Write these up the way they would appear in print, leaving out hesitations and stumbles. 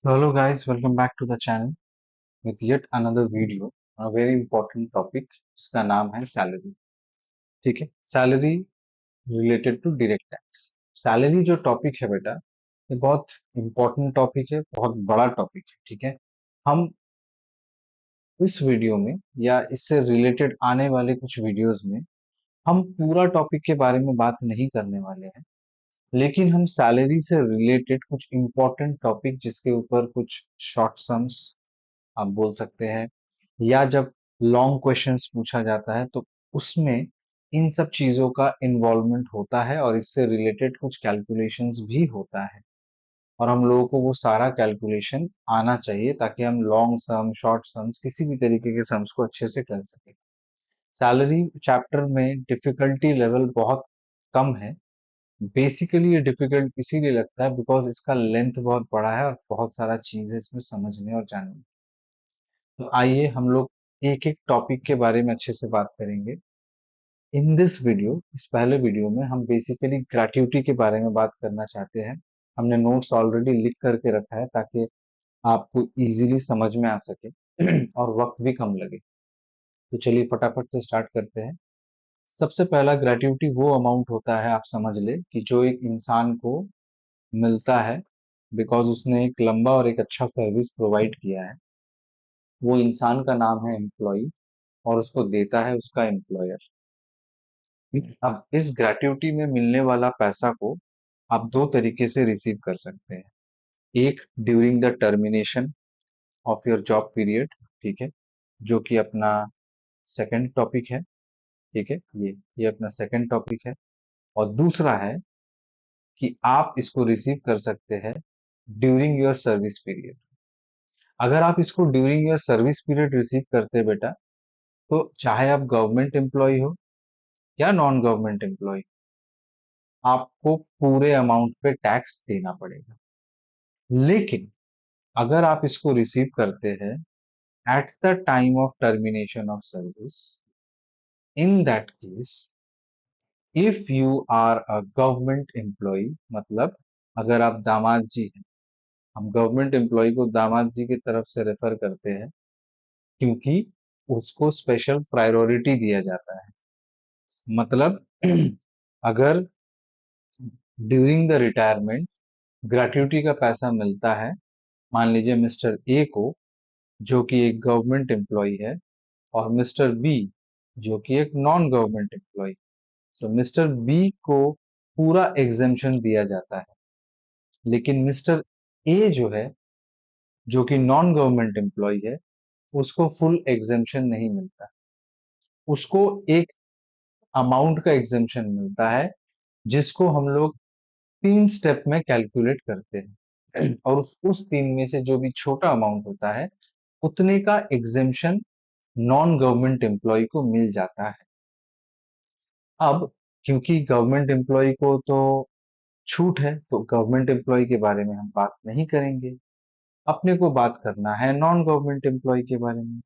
So hello guys, welcome back to the channel with yet another video on a very important topic जिसका नाम है salary. ठीक है, salary related to direct tax. Salary जो topic है बेटा, ये बहुत इंपॉर्टेंट टॉपिक है, बहुत बड़ा टॉपिक है। ठीक है, हम इस वीडियो में या इससे रिलेटेड आने वाले कुछ वीडियोस में हम पूरा टॉपिक के बारे में बात नहीं करने वाले हैं, लेकिन हम सैलरी से रिलेटेड कुछ इंपॉर्टेंट टॉपिक जिसके ऊपर कुछ शॉर्ट सम्स आप बोल सकते हैं, या जब लॉन्ग क्वेश्चंस पूछा जाता है तो उसमें इन सब चीजों का इन्वॉल्वमेंट होता है और इससे रिलेटेड कुछ कैलकुलेशंस भी होता है। और हम लोगों को वो सारा कैलकुलेशन आना चाहिए ताकि हम लॉन्ग सम, शॉर्ट सम्स, किसी भी तरीके के सम्स को अच्छे से कर सकें। सैलरी चैप्टर में डिफिकल्टी लेवल बहुत कम है। बेसिकली ये डिफिकल्ट इसीलिए लगता है बिकॉज इसका लेंथ बहुत बड़ा है और बहुत सारा चीज है इसमें समझने और जानने। तो आइए हम लोग एक एक टॉपिक के बारे में अच्छे से बात करेंगे। इन दिस वीडियो, इस पहले वीडियो में हम बेसिकली ग्रेट्युटी के बारे में बात करना चाहते हैं। हमने नोट्स ऑलरेडी लिख करके रखा है ताकि आपको इजीली समझ में आ सके और वक्त भी कम लगे। तो चलिए फटाफट से स्टार्ट करते हैं। सबसे पहला, ग्रेट्युटी वो अमाउंट होता है, आप समझ ले, कि जो एक इंसान को मिलता है बिकॉज उसने एक लंबा और एक अच्छा सर्विस प्रोवाइड किया है। वो इंसान का नाम है एम्प्लॉय और उसको देता है उसका एम्प्लॉयर। अब इस ग्रेट्युटी में मिलने वाला पैसा को आप दो तरीके से रिसीव कर सकते हैं। एक, during the termination of your job period. ठीक है, जो कि अपना सेकंड टॉपिक है। ठीक है, ये अपना सेकंड टॉपिक है। और दूसरा है कि आप इसको रिसीव कर सकते हैं ड्यूरिंग योर सर्विस पीरियड। अगर आप इसको during your service period receive करते हैं बेटा, तो चाहे आप गवर्नमेंट एम्प्लॉय हो या नॉन गवर्नमेंट एम्प्लॉय, आपको पूरे अमाउंट पे टैक्स देना पड़ेगा। लेकिन अगर आप इसको रिसीव करते हैं at the time of termination of service, in that case, if you are a government employee, मतलब अगर आप दामाद जी हैं, हम गवर्नमेंट एम्प्लॉय को दामाद जी की तरफ से रेफर करते हैं क्योंकि उसको स्पेशल प्रायोरिटी दिया जाता है। मतलब अगर ड्यूरिंग द रिटायरमेंट ग्रेट्युटी का पैसा मिलता है, मान लीजिए मिस्टर ए को, जो कि एक गवर्नमेंट एम्प्लॉय है, और मिस्टर बी, जो कि एक नॉन गवर्नमेंट एम्प्लॉय, तो मिस्टर बी को पूरा एग्जेम्पशन दिया जाता है। लेकिन मिस्टर ए जो है, जो कि नॉन गवर्नमेंट एम्प्लॉय है, उसको फुल एग्जेम्पशन नहीं मिलता। उसको एक अमाउंट का एग्जेम्पशन मिलता है जिसको हम लोग तीन स्टेप में कैलकुलेट करते हैं और उस तीन में से जो भी छोटा अमाउंट होता है उतने का एग्जेम्पशन नॉन गवर्नमेंट एम्प्लॉय को मिल जाता है। अब क्योंकि गवर्नमेंट एम्प्लॉय को तो छूट है, तो गवर्नमेंट एम्प्लॉय के बारे में हम बात नहीं करेंगे। अपने को बात करना है नॉन गवर्नमेंट एम्प्लॉय के बारे में।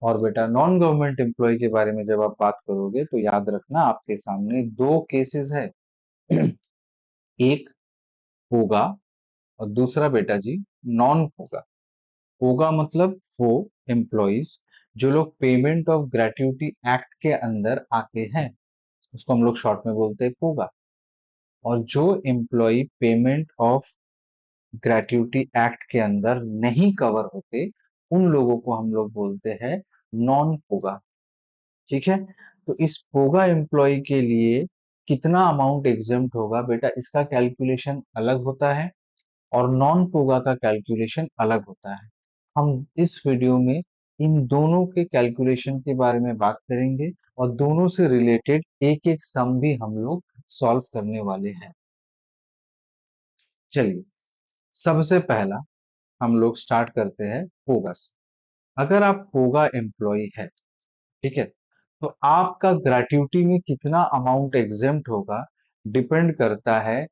और बेटा, नॉन गवर्नमेंट एम्प्लॉय के बारे में जब आप बात करोगे तो याद रखना आपके सामने दो केसेस है। एक होगा और दूसरा बेटा जी नॉन होगा। होगा मतलब वो एम्प्लॉयज जो लोग पेमेंट ऑफ ग्रेट्युटी एक्ट के अंदर आते हैं, उसको हम लोग शॉर्ट में बोलते हैं पोगा। और जो employee payment of gratuity act के अंदर नहीं कवर होते, उन लोगों को हम लोग बोलते हैं नॉन पोगा। ठीक है, तो इस पोगा एम्प्लॉय के लिए कितना अमाउंट एग्जेम्प्ट होगा बेटा, इसका कैलकुलेशन अलग होता है और नॉन पोगा का कैलकुलेशन अलग होता है। हम इस वीडियो में इन दोनों के कैलकुलेशन के बारे में बात करेंगे और दोनों से रिलेटेड एक एक सम भी हम लोग सॉल्व करने वाले हैं। चलिए, सबसे पहला हम लोग स्टार्ट करते हैं पोगा से। अगर आप पोगा एम्प्लॉय है, ठीक है, तो आपका ग्रेट्युटी में कितना अमाउंट एग्जेम्प्ट होगा डिपेंड करता है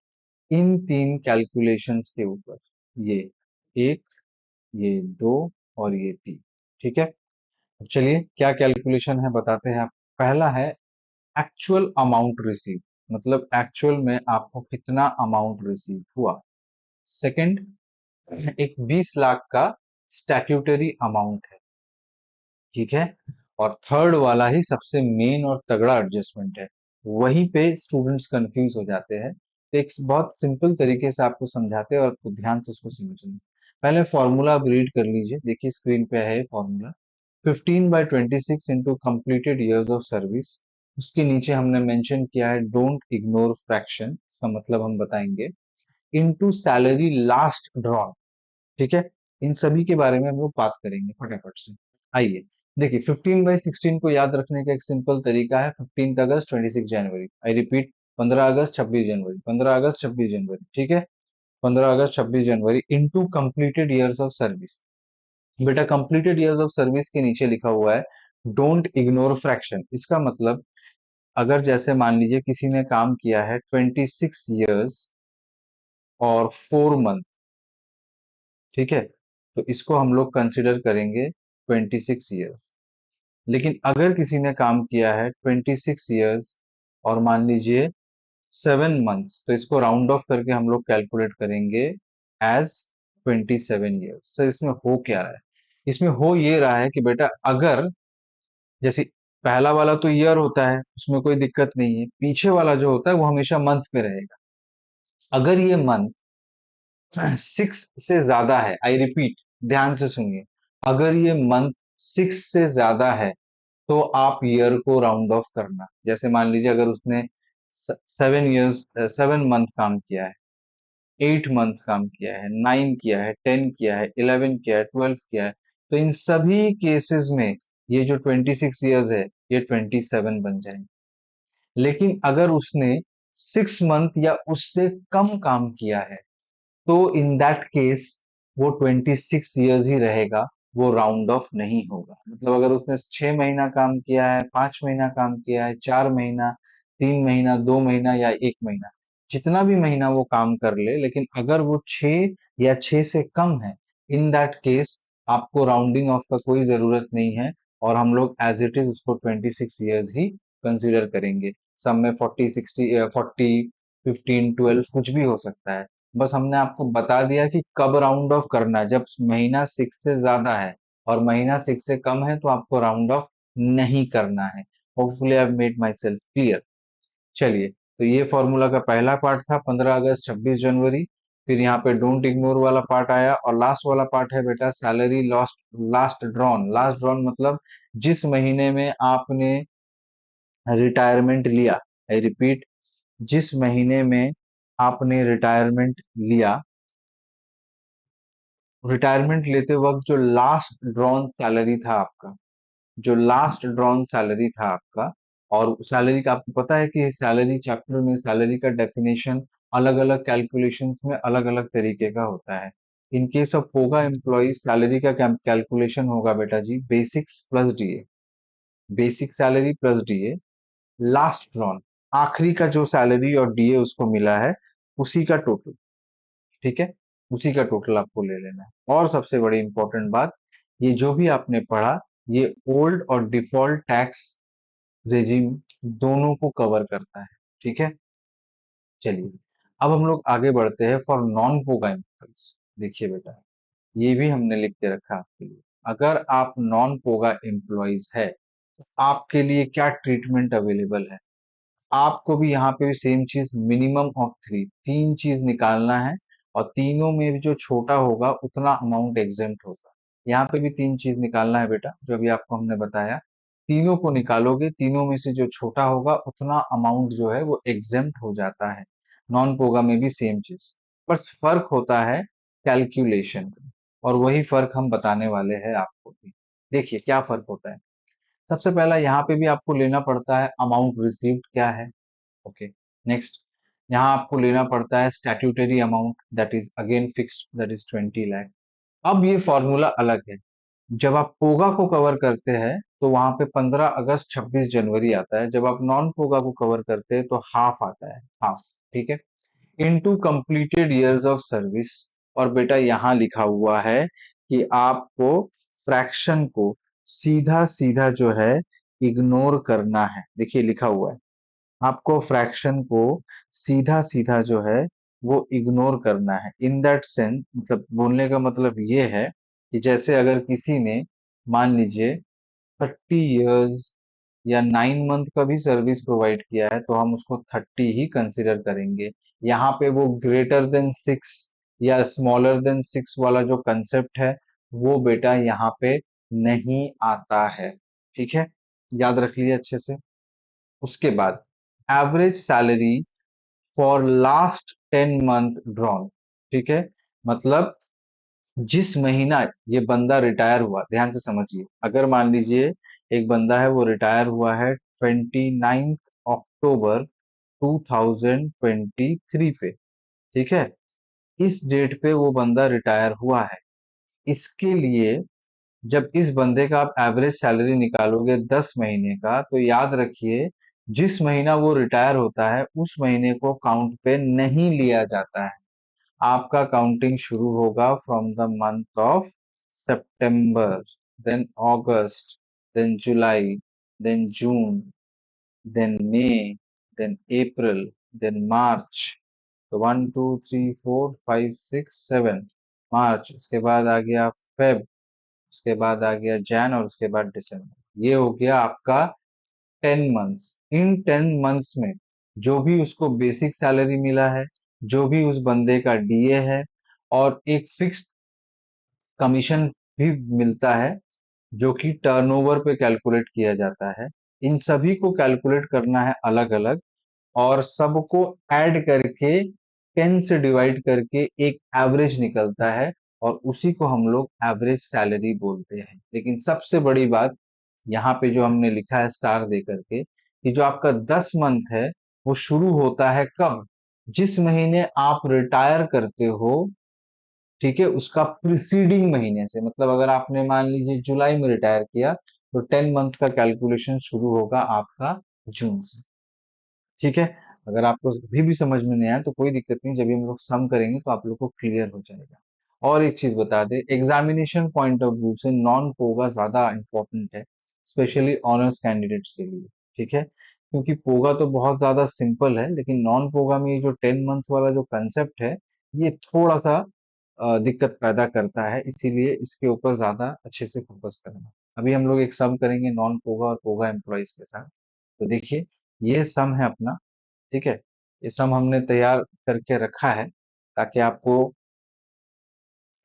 इन तीन कैलकुलेशंस के ऊपर। ये एक, ये दो और ये तीन। ठीक है, अब चलिए क्या कैलकुलेशन है बताते हैं आप। पहला है एक्चुअल अमाउंट रिसीव, मतलब एक्चुअल में आपको कितना अमाउंट रिसीव हुआ। सेकंड, एक 20 लाख का स्टैट्यूटरी अमाउंट है, ठीक है। और थर्ड वाला ही सबसे मेन और तगड़ा एडजस्टमेंट है, वहीं पे स्टूडेंट्स कंफ्यूज हो जाते हैं। तो एक बहुत सिंपल तरीके से आपको समझाते हैं और आपको ध्यान से उसको समझना। पहले फॉर्मूला आप रीड कर लीजिए, देखिए स्क्रीन पे है formula. 15/26 into completed years of service, उसके नीचे हमने मेंशन किया है डोंट इग्नोर फ्रैक्शन, इसका मतलब हम बताएंगे, इनटू सैलरी लास्ट ड्रॉन, ठीक है। इन सभी के बारे में हम लोग बात करेंगे फटाफट से। आइए, देखिए 15/16 को याद रखने का एक सिंपल तरीका है, 15 अगस्त 26 जनवरी, आई रिपीट, 15 अगस्त 26 जनवरी, 15 अगस्त 26 जनवरी, ठीक है। 15 अगस्त 26 जनवरी into completed years of service. बेटा कंप्लीटेड ईयर्स ऑफ सर्विस के नीचे लिखा हुआ है डोंट इग्नोर फ्रैक्शन, इसका मतलब अगर जैसे मान लीजिए किसी ने काम किया है 26 ईयर्स और 4 मंथ, ठीक है, तो इसको हम लोग कंसिडर करेंगे 26 ईयर्स। लेकिन अगर किसी ने काम किया है 26 ईयर्स और मान लीजिए 7 मंथ्स, तो इसको राउंड ऑफ करके हम लोग कैलकुलेट करेंगे एज 27 ईयर्स। सर इसमें हो क्या रहा है? इसमें हो ये रहा है कि बेटा अगर जैसे पहला वाला तो ईयर होता है, उसमें कोई दिक्कत नहीं है, पीछे वाला जो होता है वो हमेशा मंथ पे रहेगा। अगर ये मंथ 6 से ज्यादा है, आई रिपीट, ध्यान से सुनिए, अगर ये मंथ 6 से ज्यादा है तो आप ईयर को राउंड ऑफ करना। जैसे मान लीजिए अगर उसने 7 ईयर्स 7 मंथ काम किया है, 8 मंथ काम किया है, 9 किया है, 10 किया है, 11 किया है, 12 किया है, तो इन सभी केसेस में ये जो 26 ईयर्स है ये 27 बन जाएंगे। लेकिन अगर उसने 6 मंथ या उससे कम काम किया है तो इन दैट केस वो 26 ईयर्स ही रहेगा, वो राउंड ऑफ नहीं होगा। मतलब अगर उसने 6 महीना काम किया है, 5 महीना काम किया है, 4 महीना, 3 महीना, 2 महीना या 1 महीना, जितना भी महीना वो काम कर ले, लेकिन अगर वो 6 या 6 से कम है, इन दैट केस आपको राउंडिंग ऑफ का कोई जरूरत नहीं है, और हम लोग एज इट इज उसको 26 ईयर्स ही कंसिडर करेंगे। सब में 40, 60, 40, 15, 12 कुछ भी हो सकता है। बस हमने आपको बता दिया कि कब राउंड ऑफ करना है, जब महीना 6 से ज्यादा है और महीना 6 से कम है तो आपको राउंड ऑफ नहीं करना है। Hopefully I made my self clear. चलिए, तो ये फॉर्मूला का पहला पार्ट था 15 अगस्त 26 जनवरी। फिर यहाँ पे डोंट इग्नोर वाला पार्ट आया, और लास्ट वाला पार्ट है बेटा salary last last drawn. Last drawn मतलब जिस महीने में आपने रिटायरमेंट लिया, आई रिपीट, जिस महीने में आपने रिटायरमेंट लिया, रिटायरमेंट लेते वक्त जो लास्ट ड्रॉन सैलरी था आपका, जो लास्ट ड्रॉन सैलरी था आपका, और सैलरी का आपको पता है कि सैलरी चैप्टर में सैलरी का डेफिनेशन अलग अलग कैलकुलेशंस में अलग अलग तरीके का होता है। In case of POGA employ salary का कैलकुलेशन होगा बेटा जी basics plus DA, basic salary plus DA, last drawn आखिरी का जो सैलरी और डीए उसको मिला है, उसी का टोटल, ठीक है, उसी का टोटल आपको ले लेना है। और सबसे बड़ी इंपॉर्टेंट बात, ये जो भी आपने पढ़ा, ये ओल्ड और डिफॉल्ट टैक्स रेजिम दोनों को कवर करता है, ठीक है। चलिए, अब हम लोग आगे बढ़ते हैं फॉर नॉन पोगा एम्प्लॉइज। देखिए बेटा, ये भी हमने लिख के रखा आपके लिए। अगर आप नॉन पोगा एम्प्लॉइज है तो आपके लिए क्या ट्रीटमेंट अवेलेबल है। आपको भी यहाँ पे भी सेम चीज, मिनिमम ऑफ 3 चीज निकालना है, और तीनों में भी जो छोटा होगा उतना अमाउंट एग्जेम्प्ट होगा। यहाँ पे भी 3 चीज निकालना है बेटा, जो अभी आपको हमने बताया, तीनों को निकालोगे, तीनों में से जो छोटा होगा उतना अमाउंट जो है वो एग्जेम्प्ट हो जाता है। नॉन पोगा में भी सेम चीज, बस फर्क होता है कैलकुलेशन का, और वही फर्क हम बताने वाले हैं आपको भी। देखिए क्या फर्क होता है। सबसे पहला यहाँ पे भी आपको लेना पड़ता है अमाउंट रिसीव्ड क्या है, ओके। नेक्स्ट, यहाँ आपको लेना पड़ता है statutory amount, that is again fixed, that is 20 lakh. अब ये फॉर्मूला अलग है, जब आप पोगा को कवर करते हैं तो वहां पे 15 अगस्त 26 जनवरी आता है, जब आप नॉन पोगा को कवर करते हैं तो हाफ आता है, हाफ, ठीक है, into completed years of service. और बेटा यहाँ लिखा हुआ है कि आपको फ्रैक्शन को सीधा सीधा जो है इग्नोर करना है। देखिए लिखा हुआ है, आपको फ्रैक्शन को सीधा सीधा जो है वो इग्नोर करना है। इन दैट सेंस, मतलब बोलने का मतलब ये है कि जैसे अगर किसी ने मान लीजिए 30 इयर्स या 9 मंथ का भी सर्विस प्रोवाइड किया है तो हम उसको 30 ही कंसिडर करेंगे। यहाँ पे वो ग्रेटर देन 6 या स्मॉलर देन 6 वाला जो कंसेप्ट है वो बेटा यहाँ पे नहीं आता है। ठीक है, याद रख लिया अच्छे से। उसके बाद average salary for last 10 month drawn. ठीक है, मतलब जिस महीना ये बंदा रिटायर हुआ, ध्यान से समझिए, अगर मान लीजिए एक बंदा है वो रिटायर हुआ है 29 अक्टूबर 2023 पे। ठीक है, इस डेट पे वो बंदा रिटायर हुआ है। इसके लिए जब इस बंदे का आप एवरेज सैलरी निकालोगे 10 महीने का, तो याद रखिए जिस महीना वो रिटायर होता है उस महीने को काउंट पे नहीं लिया जाता है। आपका काउंटिंग शुरू होगा from the month of September, then August, then July, then June, then May, then April, then March. तो 1 2 3 4 5 6 7 मार्च, उसके बाद आ गया फेब, उसके बाद आ गया जैन, और उसके बाद दिसंबर। ये हो गया आपका 10 मंथ्स। इन 10 मंथ्स में जो भी उसको बेसिक सैलरी मिला है, जो भी उस बंदे का डीए है, और एक फिक्स कमीशन भी मिलता है जो कि टर्नओवर पे कैलकुलेट किया जाता है। इन सभी को कैलकुलेट करना है अलग अलग, और सबको ऐड करके 10 से डिवाइड करके एक एवरेज निकलता है, और उसी को हम लोग एवरेज सैलरी बोलते हैं। लेकिन सबसे बड़ी बात यहाँ पे जो हमने लिखा है स्टार दे करके, कि जो आपका 10 मंथ है वो शुरू होता है कब? जिस महीने आप रिटायर करते हो, ठीक है, उसका प्रिसीडिंग महीने से। मतलब अगर आपने मान लीजिए जुलाई में रिटायर किया तो 10 मंथ का कैलकुलेशन शुरू होगा आपका जून से। ठीक है, अगर आपको अभी भी समझ में नहीं आया तो कोई दिक्कत नहीं, जब भी हम लोग सम करेंगे तो आप लोग को क्लियर हो जाएगा। और एक चीज बता दें, एग्जामिनेशन पॉइंट ऑफ व्यू से नॉन पोगा ज्यादा इंपॉर्टेंट है, स्पेशली ऑनर्स कैंडिडेट्स के लिए। ठीक है, क्योंकि पोगा तो बहुत ज्यादा सिंपल है, लेकिन नॉन पोगा में ये जो 10 मंथ्स वाला जो कंसेप्ट है ये थोड़ा सा दिक्कत पैदा करता है, इसीलिए इसके ऊपर ज्यादा अच्छे से फोकस करना। अभी हम लोग एक सम करेंगे नॉन पोगा और पोगा एम्प्लॉयज के साथ। तो देखिए, ये सम है अपना। ठीक है, ये सम हमने तैयार करके रखा है ताकि आपको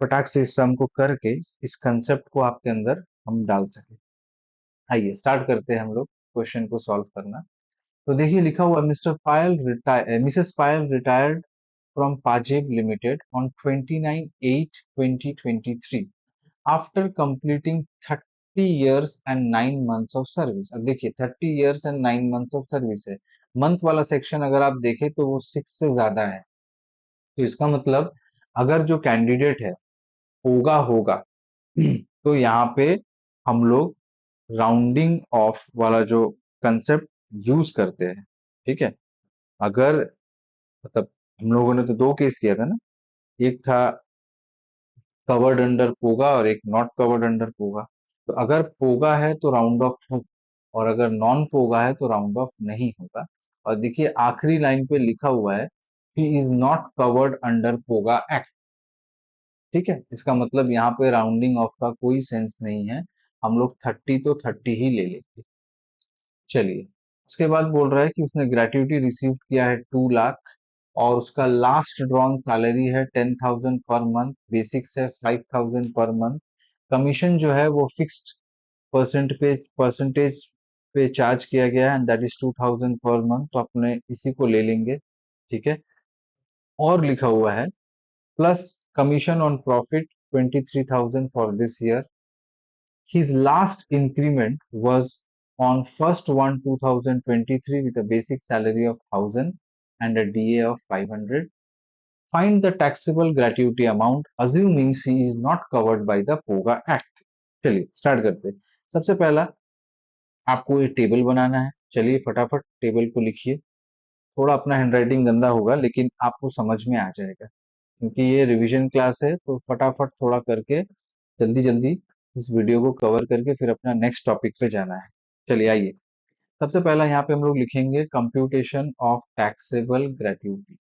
फटाक से इस सम को करके इस कंसेप्ट को आपके अंदर हम डाल सके। आइए स्टार्ट करते हैं हम लोग क्वेश्चन को सॉल्व करना। तो देखिए लिखा हुआ, Mrs Payal retired from Pajeb limited on 29/8/2023 after completing 30 years and 9 months of सर्विस। अब देखिए 30 years and 9 months of service है, मंथ वाला सेक्शन अगर आप देखें तो वो 6 से ज्यादा है। तो इसका मतलब अगर जो कैंडिडेट है होगा होगा तो यहाँ पे हम लोग राउंडिंग ऑफ वाला जो कंसेप्ट यूज करते हैं। ठीक है, अगर मतलब हम लोगों ने तो दो केस किया था ना, एक था कवर्ड अंडर पोगा और एक नॉट कवर्ड अंडर पोगा। तो अगर पोगा है तो राउंड ऑफ हो, और अगर नॉन पोगा है तो राउंड ऑफ नहीं होगा। और देखिए आखिरी लाइन पे लिखा हुआ है, he is not covered under POGA act. ठीक है, इसका मतलब यहाँ पे राउंडिंग ऑफ का कोई सेंस नहीं है, हम लोग 30 तो 30 ही ले लेंगे। चलिए, उसके बाद बोल रहा है कि उसने ग्रेट्युटी रिसीव किया है 2 लाख, और उसका लास्ट ड्रॉन सैलरी है 10,000 पर मंथ, बेसिक है 5,000 पर मंथ। कमीशन जो है वो फिक्स्ड परसेंटेज पे चार्ज किया गया है, and that is 2,000 per month, तो अपने इसी को ले लेंगे। ठीक है, और लिखा हुआ है plus commission on profit 23,000 for this year. His last increment was on 1st 1 2023 with a basic salary of 1,000 and a DA of 500. Find the taxable gratuity amount assuming he is not covered by the POGA Act. चलिए start करते हैं। सबसे पहला आपको एक table बनाना है। चलिए फटाफट टेबल को लिखिए। थोड़ा अपना हैंडराइटिंग गंदा होगा लेकिन आपको समझ में आ जाएगा, क्योंकि ये रिवीजन क्लास है, तो फटाफट थोड़ा करके जल्दी जल्दी इस वीडियो को कवर करके फिर अपना नेक्स्ट टॉपिक पे जाना है। चलिए आइए, सबसे पहला यहाँ पे हम लोग लिखेंगे कंप्यूटेशन ऑफ टैक्सेबल ग्रेट्युटी।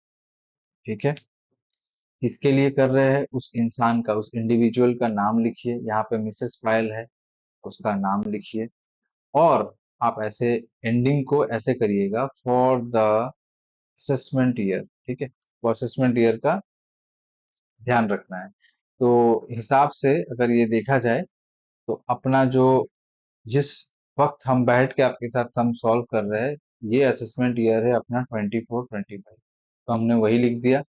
ठीक है, किसके लिए कर रहे हैं, उस इंसान का, उस इंडिविजुअल का नाम लिखिए, यहाँ पे मिसेस पायल है, उसका नाम लिखिए। और आप ऐसे एंडिंग को ऐसे करिएगा, फॉर द असेसमेंट ईयर। ठीक है, वो असेसमेंट ईयर का ध्यान रखना है। तो हिसाब से अगर ये देखा जाए, तो अपना जो, जिस वक्त हम बैठ के आपके साथ सम सॉल्व कर रहे हैं, ये असेसमेंट ईयर है अपना 24-25, तो हमने वही लिख दिया।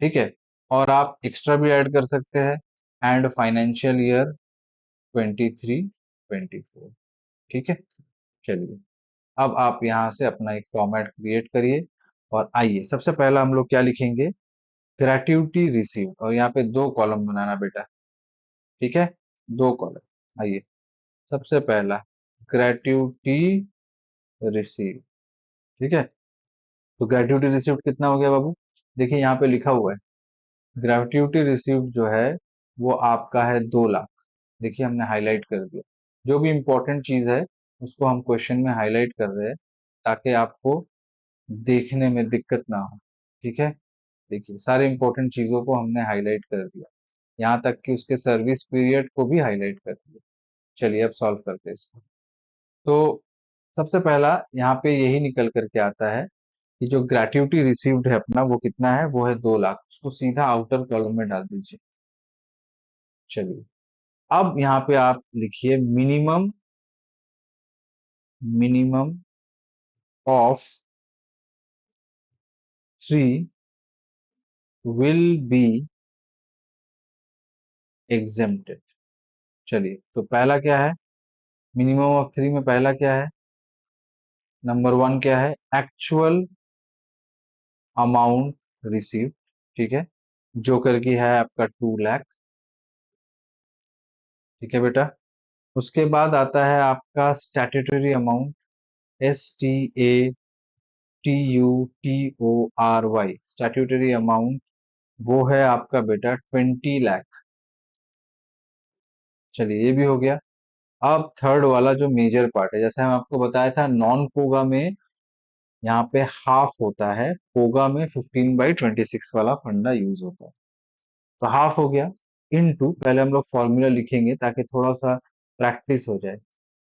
ठीक है, और आप एक्स्ट्रा भी ऐड कर सकते हैं, एंड फाइनेंशियल ईयर 23-24। ठीक है, चलिए, अब आप यहाँ से अपना एक फॉर्मेट क्रिएट करिए। और आइए, सबसे पहला हम लोग क्या लिखेंगे, ग्रेट्युटी रिसीव, और यहाँ पे दो कॉलम बनाना बेटा। ठीक है, दो कॉलम। आइए, सबसे पहला ग्रेट्युटी रिसीव। ठीक है, तो ग्रेट्युटी रिसीव्ड कितना हो गया बाबू, देखिए यहाँ पे लिखा हुआ है, ग्रेट्युटी रिसीव्ड जो है वो आपका है 2 लाख। देखिए हमने हाईलाइट कर दिया, जो भी इंपॉर्टेंट चीज है उसको हम क्वेश्चन में हाईलाइट कर रहे हैं, ताकि आपको देखने में दिक्कत ना हो। ठीक है, देखिए सारे इंपॉर्टेंट चीजों को हमने हाईलाइट कर दिया, यहाँ तक कि उसके सर्विस पीरियड को भी हाईलाइट कर दिया। चलिए अब सॉल्व करते हैं इसको। तो सबसे पहला यहाँ पे यही निकल करके आता है कि जो ग्रेट्युटी रिसीव्ड है अपना, वो कितना है, वो है 2 लाख, उसको सीधा आउटर कॉलम में डाल दीजिए। चलिए, अब यहाँ पे आप लिखिए, minimum, minimum of 3 will be exempted. चलिए, तो पहला क्या है, मिनिमम ऑफ 3 में पहला क्या है, नंबर 1 क्या है, एक्चुअल अमाउंट रिसीव। ठीक है, जो करके है आपका 2 लाख। ठीक है बेटा, उसके बाद आता है आपका statutory amount, STATUTORY, statutory amount, वो है आपका बेटा 20 लाख। चलिए, ये भी हो गया। अब थर्ड वाला जो मेजर पार्ट है, जैसे हम आपको बताया था, नॉन पोगा में यहाँ पे हाफ होता है, पोगा में 15/26 वाला फंडा यूज होता है। तो हाफ हो गया, इनटू, पहले हम लोग फॉर्मूला लिखेंगे ताकि थोड़ा सा प्रैक्टिस हो जाए,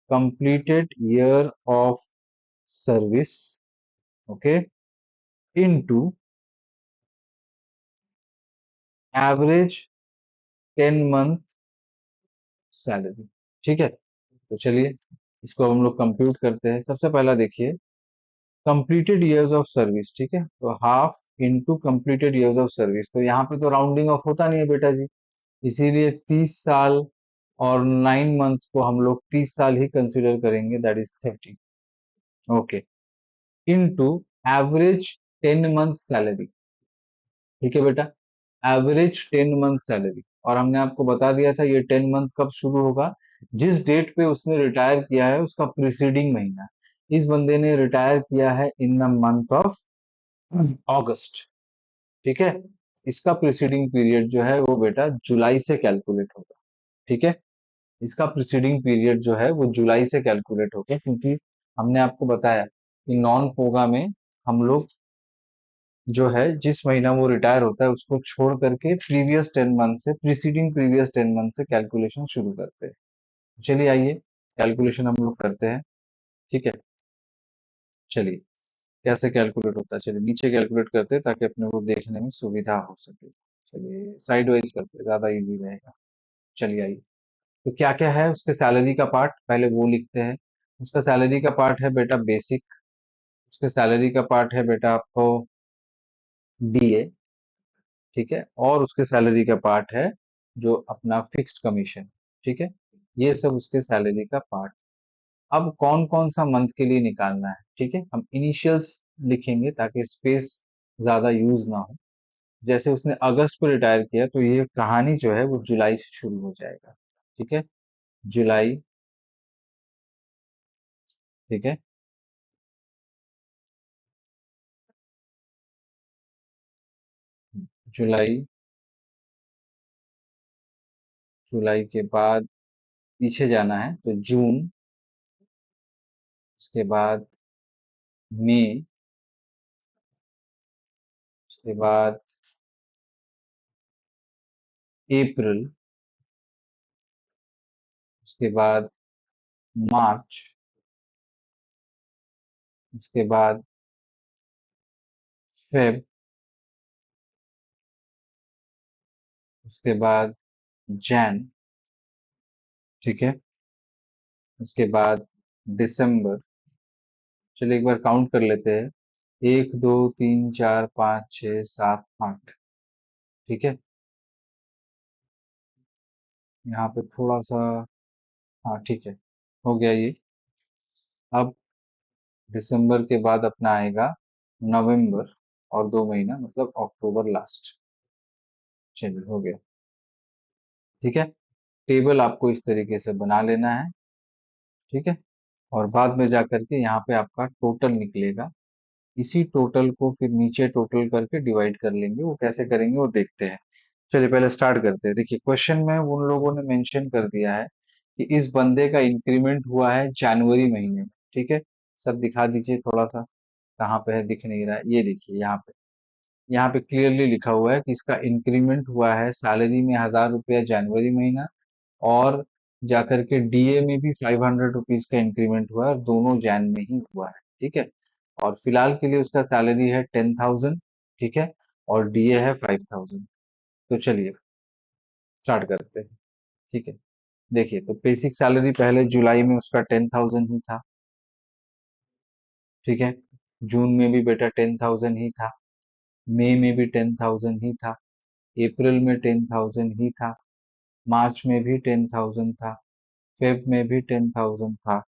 completed year of service, okay, into average 10 month salary. ठीक है, तो चलिए इसको अब हम लोग कंप्यूट करते हैं। सबसे पहला देखिए, कंप्लीटेड ईयर्स ऑफ सर्विस। ठीक है, तो half into completed years of service, तो यहाँ पे तो राउंडिंग ऑफ होता नहीं है बेटा जी, इसीलिए 30 साल और 9 मंथ्स को हम लोग 30 साल ही कंसिडर करेंगे, that is 30। Okay, into average 10 month salary. ठीक है बेटा, एवरेज 10 मंथ सैलरी, और हमने आपको बता दिया था ये 10 मंथ कब शुरू होगा, जिस डेट पे उसने रिटायर किया है उसका प्रीसीडिंग महीना। इस बंदे ने रिटायर किया है इन द मंथ ऑफ अगस्त। ठीक है, इसका प्रीसीडिंग पीरियड जो है वो बेटा जुलाई से कैलकुलेट होगा। ठीक है, इसका प्रीसीडिंग पीरियड जो है वो जुलाई से कैलकुलेट होगा, क्योंकि हमने आपको बताया कि नॉन पोगा में हम लोग जो है, जिस महीना वो रिटायर होता है उसको छोड़ करके प्रीवियस 10 मंथ से, प्रीसीडिंग प्रीवियस 10 मंथ से कैलकुलेशन शुरू करते हैं। चलिए आइए, कैलकुलेशन हम लोग करते हैं। ठीक है, चलिए, कैसे कैलकुलेट होता है, चलिए नीचे कैलकुलेट करते हैं ताकि अपने को देखने में सुविधा हो सके। चलिए साइड वाइज करते हैं, ज्यादा इजी रहेगा। चलिए आइए, तो क्या क्या है उसके सैलरी का पार्ट, पहले वो लिखते हैं। उसका सैलरी का पार्ट है बेटा बेसिक, उसके सैलरी का पार्ट है बेटा आपको DA। ठीक है, और उसके सैलरी का पार्ट है जो अपना फिक्स्ड कमीशन। ठीक है, ये सब उसके सैलरी का पार्ट। अब कौन कौन सा मंथ के लिए निकालना है, ठीक है, हम इनिशियल्स लिखेंगे ताकि स्पेस ज्यादा यूज ना हो। जैसे उसने अगस्त को रिटायर किया, तो ये कहानी जो है वो जुलाई से शुरू हो जाएगा। ठीक है, जुलाई। ठीक है, जुलाई, जुलाई के बाद पीछे जाना है तो जून, उसके बाद मई, उसके बाद अप्रैल, उसके बाद मार्च, उसके बाद फेब, उसके बाद जैन, ठीक है, उसके बाद दिसंबर। चलिए एक बार काउंट कर लेते हैं, 1 2 3 4 5 6 7 8, ठीक है। यहाँ पे थोड़ा सा, हाँ ठीक है, हो गया ये। अब दिसंबर के बाद अपना आएगा नवंबर, और 2 महीना मतलब अक्टूबर लास्ट। चलिए हो गया, ठीक है। टेबल आपको इस तरीके से बना लेना है, ठीक है। और बाद में जाकर के यहाँ पे आपका टोटल निकलेगा, इसी टोटल को फिर नीचे टोटल करके डिवाइड कर लेंगे, वो कैसे करेंगे वो देखते हैं। चलिए पहले स्टार्ट करते हैं। देखिए क्वेश्चन में उन लोगों ने मेंशन कर दिया है कि इस बंदे का इंक्रीमेंट हुआ है जनवरी महीने में, ठीक है। सर दिखा दीजिए थोड़ा सा, कहाँ पे है, दिख नहीं रहा है, ये देखिए यहाँ पे, यहाँ पे क्लियरली लिखा हुआ है कि इसका इंक्रीमेंट हुआ है सैलरी में 1,000 रुपया जनवरी महीना, और जाकर के डीए में भी 500 रुपीज का इंक्रीमेंट हुआ है, और दोनों जैन में ही हुआ है, ठीक है। और फिलहाल के लिए उसका सैलरी है 10,000, ठीक है, और डीए है 5,000। तो चलिए स्टार्ट करते हैं, ठीक है। देखिए तो बेसिक सैलरी पहले जुलाई में उसका 10,000 ही था, ठीक है। जून में भी बेटा 10,000 ही था, मई में भी 10,000 ही था, अप्रैल में 10,000 ही था, मार्च में भी 10,000 था, फेब में भी 10,000 था,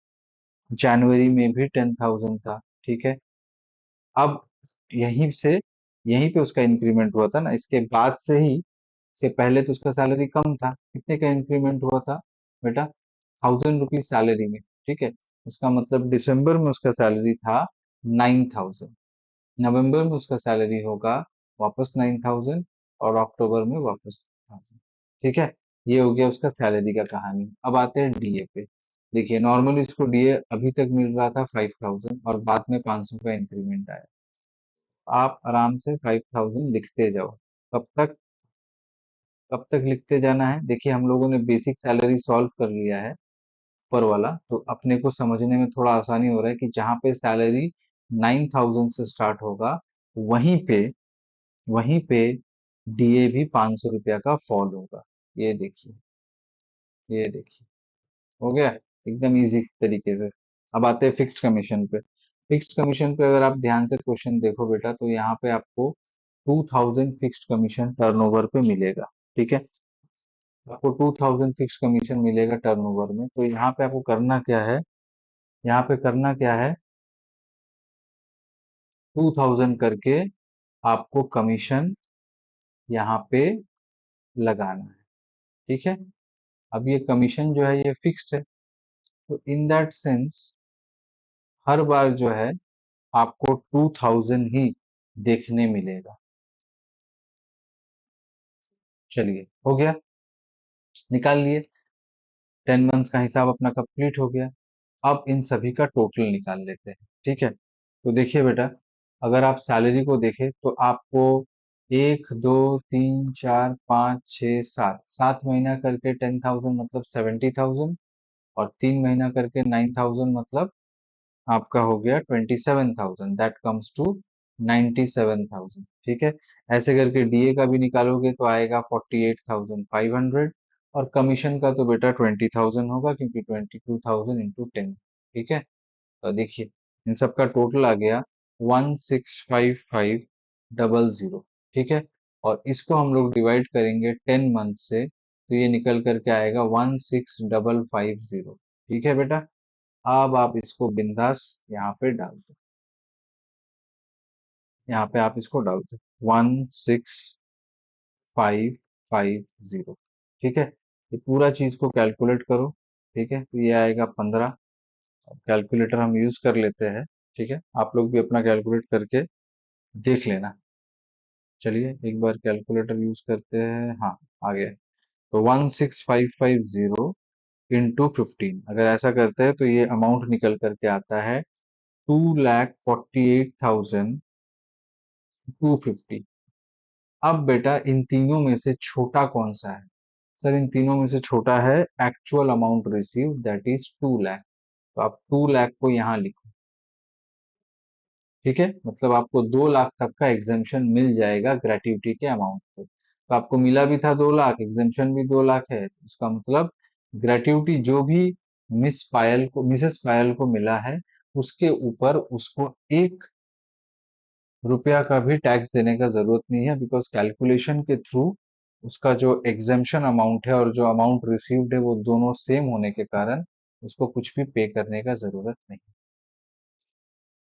जनवरी में भी 10,000 था, ठीक है। अब यहीं से, यहीं पे उसका इंक्रीमेंट हुआ था ना, इसके बाद से ही, इससे पहले तो उसका सैलरी कम था। कितने का इंक्रीमेंट हुआ था बेटा? 1,000 रुपीज सैलरी में, ठीक है। उसका मतलब दिसंबर में उसका सैलरी था 9,000, नवंबर में उसका सैलरी होगा वापस 9,000, और अक्टूबर में वापस 9,000, ठीक है। ये हो गया उसका सैलरी का कहानी। अब आते हैं डीए पे। देखिए नॉर्मली इसको डीए अभी तक मिल रहा था 5,000, और बाद में 500 का इंक्रीमेंट आया। आप आराम से 5,000 लिखते जाओ। कब तक, कब तक लिखते जाना है? देखिए हम लोगों ने बेसिक सैलरी सॉल्व कर लिया है, ऊपर वाला, तो अपने को समझने में थोड़ा आसानी हो रहा है कि जहाँ पे सैलरी 9,000 से स्टार्ट होगा, वहीं पे, वहीं पे डीए भी 500 रुपया का फॉल होगा। ये देखिए, ये देखिए, हो गया एकदम इजी तरीके से। अब आते हैं फिक्स्ड कमीशन पे। फिक्स्ड कमीशन पे अगर आप ध्यान से क्वेश्चन देखो बेटा, तो यहाँ पे आपको 2,000 फिक्स्ड कमीशन टर्नओवर पे मिलेगा, ठीक है। आपको 2,000 फिक्स्ड कमीशन मिलेगा टर्नओवर में। तो यहाँ पे आपको करना क्या है, यहाँ पे करना क्या है, 2,000 करके आपको कमीशन यहाँ पे लगाना है, ठीक है। अब ये कमीशन जो है ये फिक्स्ड है, तो इन दैट सेंस हर बार जो है आपको 2,000 ही देखने मिलेगा। चलिए हो गया, निकाल लिए। 10 मंथ्स का हिसाब अपना कंप्लीट हो गया। अब इन सभी का टोटल निकाल लेते हैं, ठीक है। तो देखिए बेटा, अगर आप सैलरी को देखें तो आपको 1 2 3 4 5 6 7, 7 महीना करके 10,000 मतलब 70,000, और 3 महीना करके 9,000 मतलब आपका हो गया 27,000, दैट कम्स टू 97,000, ठीक है। ऐसे करके डीए का भी निकालोगे तो आएगा 48,500, और कमीशन का तो बेटा 20,000 होगा, क्योंकि 22,000 इंटू 10, ठीक है। तो देखिए इन सब का टोटल आ गया 165500, ठीक है। और इसको हम लोग डिवाइड करेंगे 10 मंथ से, तो ये निकल करके आएगा 16,550, ठीक है बेटा। अब आप इसको बिंदास यहाँ पे डाल दो, यहाँ पे आप इसको डाल दो 16,550, ठीक है। ये पूरा चीज को कैलकुलेट करो, ठीक है। तो ये आएगा 15। कैलकुलेटर हम यूज कर लेते हैं, ठीक है। आप लोग भी अपना कैलकुलेट करके देख लेना। चलिए एक बार कैलकुलेटर यूज करते हैं, हाँ आ गया। तो 16,550 इंटू 15, अगर ऐसा करते हैं तो ये अमाउंट निकल करके आता है 2,48,250। अब बेटा इन तीनों में से छोटा कौन सा है? सर इन तीनों में से छोटा है actual amount receive, that is 2 lakh. तो आप 2 लाख को यहाँ लिखो। ठीक है, मतलब आपको 2 लाख तक का एग्जेम्पशन मिल जाएगा ग्रेट्युटी के अमाउंट पे। तो आपको मिला भी था 2 लाख, एग्जेम्पशन भी 2 लाख है, तो इसका मतलब ग्रेट्युटी जो भी मिसेस पायल को मिला है, उसके ऊपर उसको 1 रुपया का भी टैक्स देने का जरूरत नहीं है, बिकॉज कैलकुलेशन के थ्रू उसका जो एग्जेम्पशन अमाउंट है और जो अमाउंट रिसीव्ड है वो दोनों सेम होने के कारण उसको कुछ भी पे करने का जरूरत नहीं।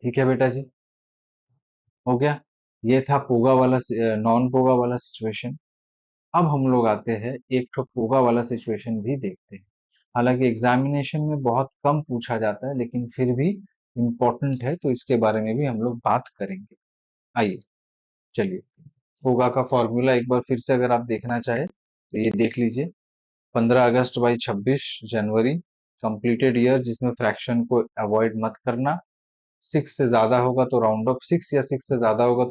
ठीक है बेटा जी, हो गया। ये था पोगा वाला, नॉन पोगा वाला सिचुएशन। अब हम लोग आते हैं एक ठो पोगा वाला सिचुएशन भी देखते हैं। हालांकि एग्जामिनेशन में बहुत कम पूछा जाता है, लेकिन फिर भी इम्पोर्टेंट है, तो इसके बारे में भी हम लोग बात करेंगे। आइए, चलिए। पोगा का फॉर्मूला एक बार फिर से अगर आप देखना चाहे तो ये देख लीजिए। 15 अगस्त बाई 26 जनवरी, कंप्लीटेड ईयर जिसमें फ्रैक्शन को अवॉइड मत करना। 6 या 6 से ज्यादा होगा तो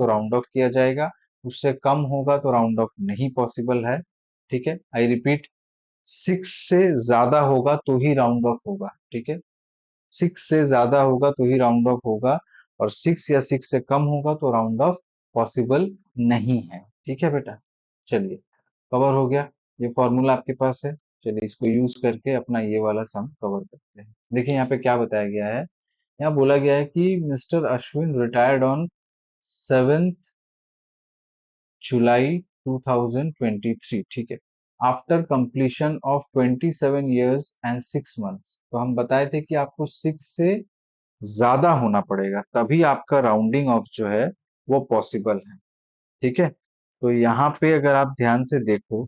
राउंड ऑफ किया जाएगा। उससे कम होगा तो राउंड ऑफ नहीं पॉसिबल है। ठीक है, आई रिपीट, 6 से ज्यादा होगा तो ही राउंड ऑफ होगा। ठीक है, 6 से ज्यादा होगा तो ही राउंड ऑफ होगा, और 6 से कम होगा तो राउंड ऑफ पॉसिबल नहीं है। ठीक है बेटा, चलिए, कवर हो गया। ये फॉर्मूला आपके पास है। चलिए इसको यूज करके अपना ये वाला सम कवर करते हैं। देखिए यहाँ पे क्या बताया गया है। यहाँ बोला गया है कि मिस्टर अश्विन रिटायर्ड ऑन 7 जुलाई 2023। ठीक है, after completion of 27 years and 6 months। तो हम बताए थे कि आपको 6 से ज्यादा होना पड़ेगा तभी आपका राउंडिंग ऑफ जो है वो पॉसिबल है। ठीक है, तो यहाँ पे अगर आप ध्यान से देखो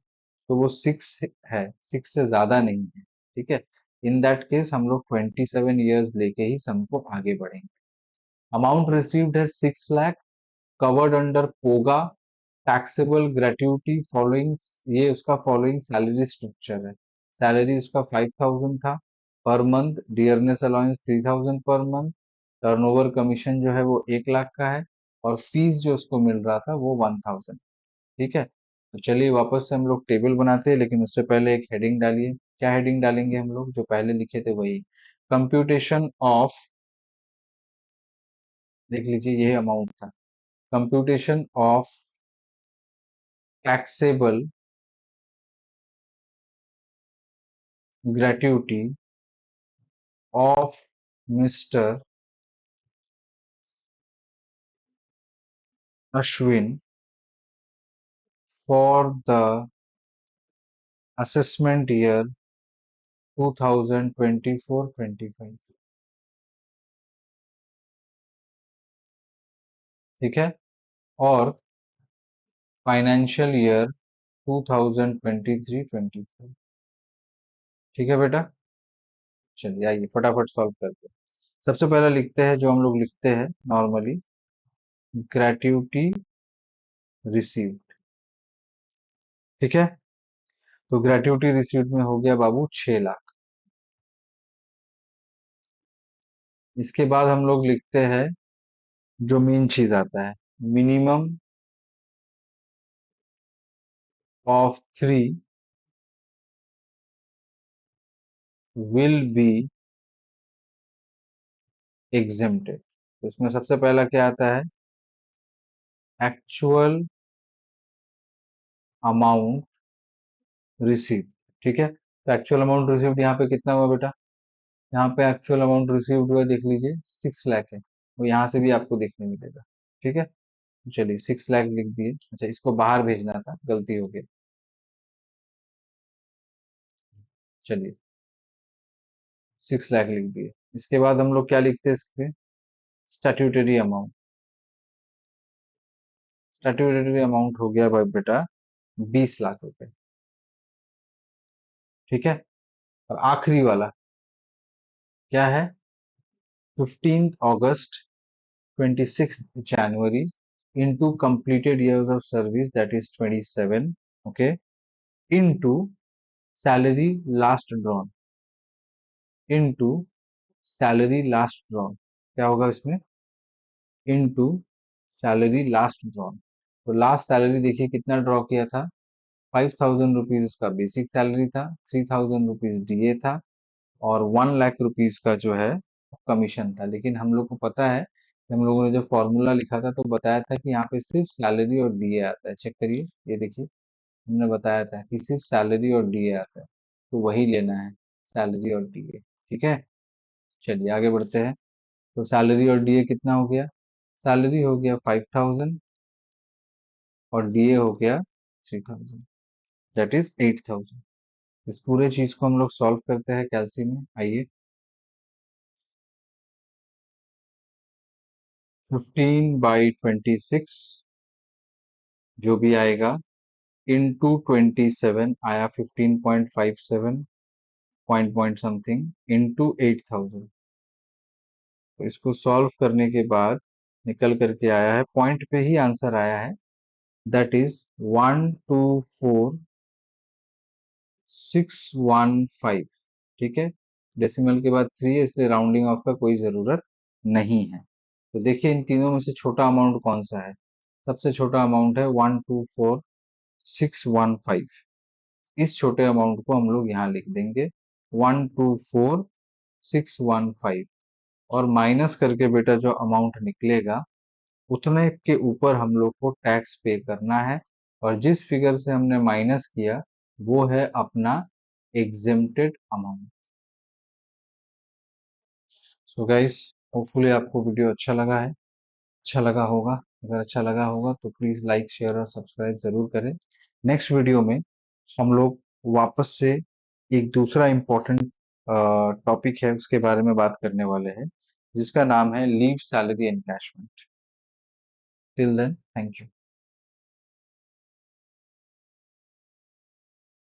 तो वो 6 है, 6 से ज्यादा नहीं है। ठीक है, इन दैट केस हम लोग 27 years लेके ही सम को आगे बढ़ेंगे। अमाउंट रिसीव्ड है 6 lakh, covered under POGA, taxable gratuity following, ये उसका फॉलोइंग सैलरी स्ट्रक्चर है। सैलरी उसका 5,000 था per month, dearness allowance 3,000 per month, turnover commission जो है वो 1 लाख का है, और फीस जो उसको मिल रहा था वो 1,000। ठीक है, तो चलिए वापस से हम लोग टेबल बनाते हैं, लेकिन उससे पहले एक हेडिंग डालिए। क्या हेडिंग डालेंगे हम लोग? जो पहले लिखे थे वही, कंप्यूटेशन ऑफ, देख लीजिए ये अमाउंट था, computation of taxable gratuity of mister Ashwin for the assessment year 2024-25। ठीक है, और फाइनेंशियल ईयर 2023-24। ठीक है बेटा, चलिए आइए फटाफट सॉल्व करते हैं। सबसे पहले लिखते हैं जो हम लोग लिखते हैं नॉर्मली, ग्रेट्युटी रिसीव्ड। ठीक है, तो ग्रेट्युटी रिसीव्ड में हो गया बाबू 6 लाख। इसके बाद हम लोग लिखते हैं जो मेन चीज आता है, minimum of 3 will be exempted. तो इसमें सबसे पहला क्या आता है, एक्चुअल अमाउंट रिसीव्ड। ठीक है, तो एक्चुअल अमाउंट रिसीव्ड यहाँ पे कितना हुआ बेटा? यहाँ पे एक्चुअल अमाउंट रिसीव्ड हुआ, देख लीजिए 6 लाख है, वो यहाँ से भी आपको देखने मिलेगा। ठीक है, चलिए 6 लाख लिख दिए। अच्छा, इसको बाहर भेजना था, गलती हो गई। चलिए 6 लाख लिख दिए। इसके बाद हम लोग क्या लिखते हैं इसके, स्टैट्यूटरी अमाउंट। स्टैट्यूटरी अमाउंट हो गया भाई बेटा 20 लाख रुपए। ठीक है, और आखिरी वाला क्या है, 15 अगस्त 26 जनवरी into completed years of service, that is 27, okay, into salary last drawn, into salary last drawn, क्या होगा इसमें, into salary last drawn। तो लास्ट सैलरी देखिए कितना ड्रॉ किया था, 5,000 रुपीज उसका बेसिक सैलरी था, 3,000 रुपीज डीए था, और 1 लाख रुपीज का जो है कमीशन था। लेकिन हम लोग को पता है कि हम लोगों ने जो फॉर्मूला लिखा था तो बताया था कि यहाँ पे सिर्फ सैलरी और डीए आता है। चेक करिए, ये देखिए हमने बताया था कि सिर्फ सैलरी और डीए आता है, तो वही लेना है, सैलरी और डीए। ठीक है, चलिए आगे बढ़ते हैं। तो सैलरी और डीए कितना हो गया, सैलरी हो गया 5,000 और डीए हो गया 3,000, दैट इज 8,000। इस पूरे चीज को हम लोग सॉल्व करते हैं कैलसी में, आइए। 15/26 जो भी आएगा इंटू 27 आया, 15.57 पॉइंट पॉइंट समथिंग इंटू 8,000। तो इसको सॉल्व करने के बाद निकल करके आया है, पॉइंट पे ही आंसर आया है, दैट इज 124,615। ठीक है, डेसिमल के बाद 3 है इसलिए राउंडिंग ऑफ का कोई जरूरत नहीं है। तो देखिए इन तीनों में से छोटा अमाउंट कौन सा है, सबसे छोटा अमाउंट है 124,615। इस छोटे अमाउंट को हम लोग यहाँ लिख देंगे 124,615, और माइनस करके बेटा जो अमाउंट निकलेगा उतने के ऊपर हम लोग को टैक्स पे करना है। और जिस फिगर से हमने माइनस किया वो है अपना exempted amount. So guys, hopefully आपको वीडियो अच्छा लगा है, अच्छा लगा होगा। अगर अच्छा लगा होगा तो प्लीज लाइक शेयर और सब्सक्राइब जरूर करें। नेक्स्ट वीडियो में हम लोग वापस से एक दूसरा इम्पोर्टेंट टॉपिक है उसके बारे में बात करने वाले हैं, जिसका नाम है leave salary encashment. Till then, thank you.